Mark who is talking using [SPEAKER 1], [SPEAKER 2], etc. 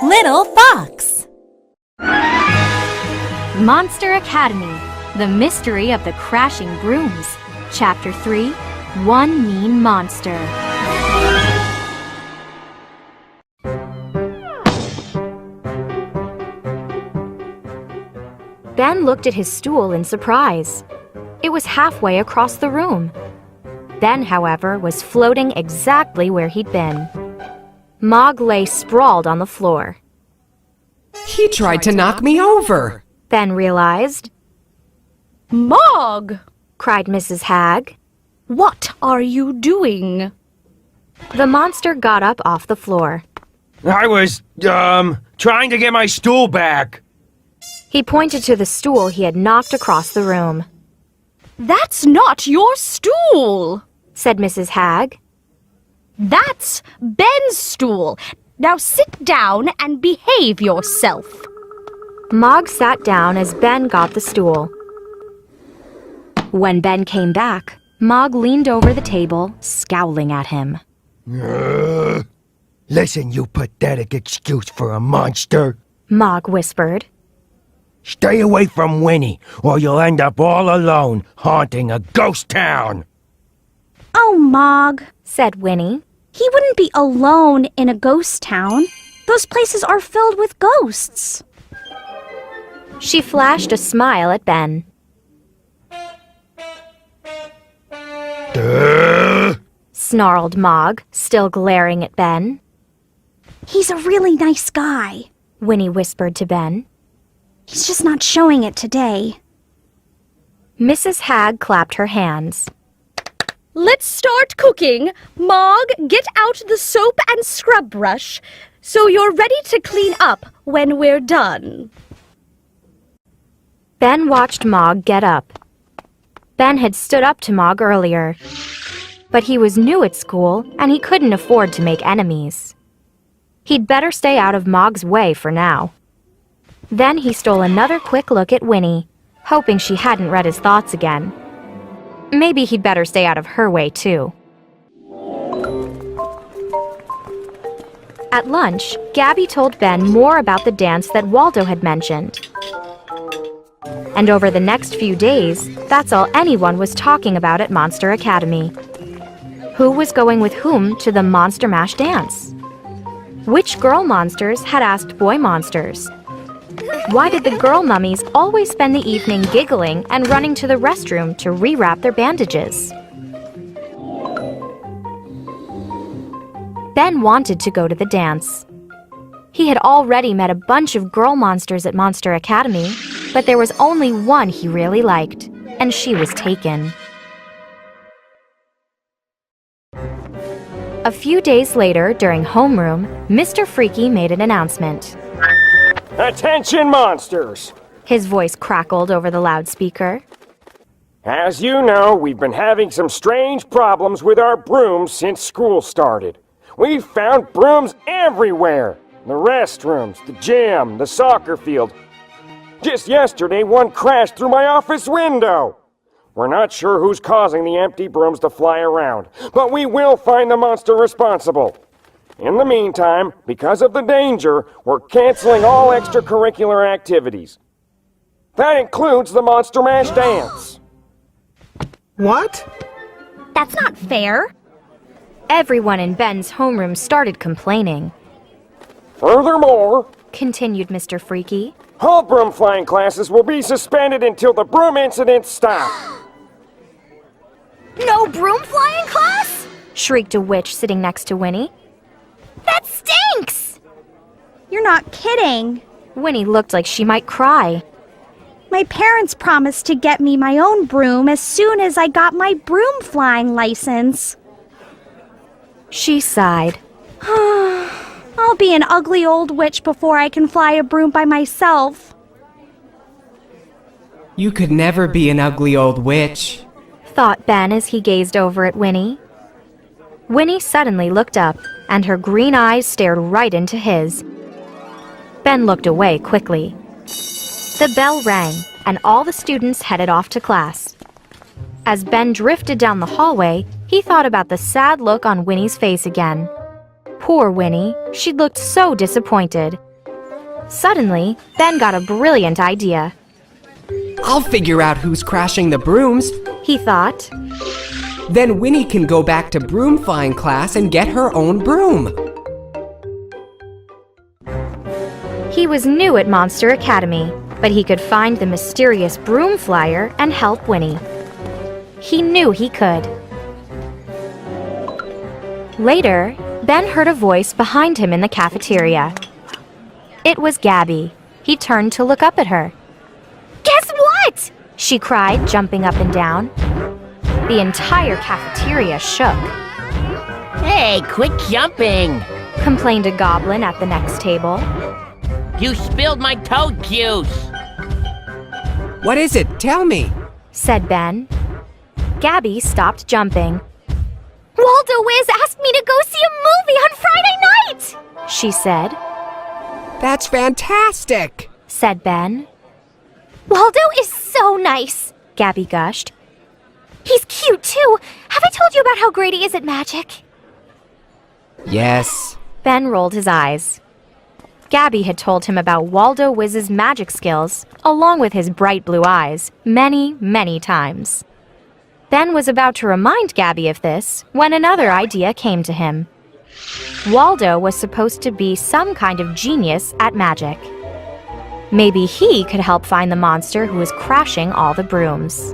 [SPEAKER 1] Little Fox.
[SPEAKER 2] Monster Academy, The Mystery of the Crashing Brooms. Chapter 3, One Mean Monster. Ben looked at his stool in surprise. It was halfway across the room. Ben, however, was floating exactly where he'd been. Mog lay sprawled on the floor.
[SPEAKER 3] He tried to knock me over,
[SPEAKER 2] Ben realized.
[SPEAKER 4] Mog!
[SPEAKER 2] Cried Mrs. Hag.
[SPEAKER 4] What are you doing?
[SPEAKER 2] The monster got up off the floor.
[SPEAKER 5] I was, trying to get my stool back.
[SPEAKER 2] He pointed to the stool he had knocked across the room.
[SPEAKER 4] That's not your stool,
[SPEAKER 2] said Mrs. Hag.
[SPEAKER 4] That's Ben's stool. Now sit down and behave yourself.
[SPEAKER 2] Mog sat down as Ben got the stool. When Ben came back, Mog leaned over the table, scowling at him.
[SPEAKER 5] Listen, you pathetic excuse for a monster.
[SPEAKER 2] Mog whispered.
[SPEAKER 5] Stay away from Winnie, or you'll end up all alone, haunting a ghost town.
[SPEAKER 6] Oh, Mog,
[SPEAKER 2] said Winnie.
[SPEAKER 6] He wouldn't be alone in a ghost town. Those places are filled with ghosts.
[SPEAKER 2] She flashed a smile at Ben. Snarled Mog, still glaring at Ben.
[SPEAKER 6] He's a really nice guy,
[SPEAKER 2] Winnie whispered to Ben.
[SPEAKER 6] He's just not showing it today.
[SPEAKER 2] Mrs. Hag clapped her hands.
[SPEAKER 4] Let's start cooking. Mog, get out the soap and scrub brush, so you're ready to clean up when we're done.
[SPEAKER 2] Ben watched Mog get up. Ben had stood up to Mog earlier, but he was new at school and he couldn't afford to make enemies. He'd better stay out of Mog's way for now. Then he stole another quick look at Winnie, hoping she hadn't read his thoughts again. Maybe he'd better stay out of her way, too. At lunch, Gabby told Ben more about the dance that Waldo had mentioned. And over the next few days, that's all anyone was talking about at Monster Academy. Who was going with whom to the Monster Mash dance? Which girl monsters had asked boy monsters? Why did the girl mummies always spend the evening giggling and running to the restroom to rewrap their bandages? Ben wanted to go to the dance. He had already met a bunch of girl monsters at Monster Academy, but there was only one he really liked, and she was taken. A few days later, during homeroom, Mr. Freaky made an announcement.
[SPEAKER 7] Attention, monsters!
[SPEAKER 2] His voice crackled over the loudspeaker.
[SPEAKER 7] As you know, we've been having some strange problems with our brooms since school started. We've found brooms everywhere. The restrooms, the gym, the soccer field. Just yesterday, one crashed through my office window. We're not sure who's causing the empty brooms to fly around, but we will find the monster responsible. In the meantime, because of the danger, we're canceling all extracurricular activities. That includes the Monster Mash dance.
[SPEAKER 3] What?
[SPEAKER 6] That's not fair.
[SPEAKER 2] Everyone in Ben's homeroom started complaining.
[SPEAKER 7] Furthermore,
[SPEAKER 2] continued Mr. Freaky,
[SPEAKER 7] all broom flying classes will be suspended until the broom incident stops.
[SPEAKER 6] No broom flying class?
[SPEAKER 2] shrieked a witch sitting next to Winnie.
[SPEAKER 6] That stinks! You're not kidding.
[SPEAKER 2] Winnie looked like she might cry.
[SPEAKER 6] My parents promised to get me my own broom as soon as I got my broom flying license.
[SPEAKER 2] She sighed.
[SPEAKER 6] I'll be an ugly old witch before I can fly a broom by myself.
[SPEAKER 3] You could never be an ugly old witch,
[SPEAKER 2] thought Ben as he gazed over at Winnie. Winnie suddenly looked up, and her green eyes stared right into his. Ben looked away quickly. The bell rang, and all the students headed off to class. As Ben drifted down the hallway, He thought about the sad look on Winnie's face again. Poor Winnie, she looked so disappointed. Suddenly, Ben got a brilliant idea.
[SPEAKER 3] I'll figure out who's crashing the brooms.
[SPEAKER 2] He thought.
[SPEAKER 3] Then Winnie can go back to broom flying class and get her own broom.
[SPEAKER 2] He was new at Monster Academy, but he could find the mysterious broom flyer and help Winnie. He knew he could. Later, Ben heard a voice behind him in the cafeteria. It was Gabby. He turned to look up at her.
[SPEAKER 6] Guess what?
[SPEAKER 2] She cried, jumping up and down. The entire cafeteria shook,
[SPEAKER 8] Hey, quit jumping!
[SPEAKER 2] complained a goblin at the next table.
[SPEAKER 8] You spilled my toad juice!
[SPEAKER 3] What is it? Tell me.
[SPEAKER 2] Said Ben. Gabby stopped jumping.
[SPEAKER 6] Waldo Wiz asked me to go see a movie on Friday night!
[SPEAKER 2] She said.
[SPEAKER 3] That's fantastic.
[SPEAKER 2] Said Ben.
[SPEAKER 6] Waldo is so nice,
[SPEAKER 2] Gabby gushed.
[SPEAKER 6] He's cute too. Have I told you about how great he is at magic?
[SPEAKER 3] Yes.
[SPEAKER 2] Ben rolled his eyes. Gabby had told him about Waldo Wiz's magic skills, along with his bright blue eyes, many, many times. Ben was about to remind Gabby of this when another idea came to him. Waldo was supposed to be some kind of genius at magic. Maybe he could help find the monster who was crashing all the brooms.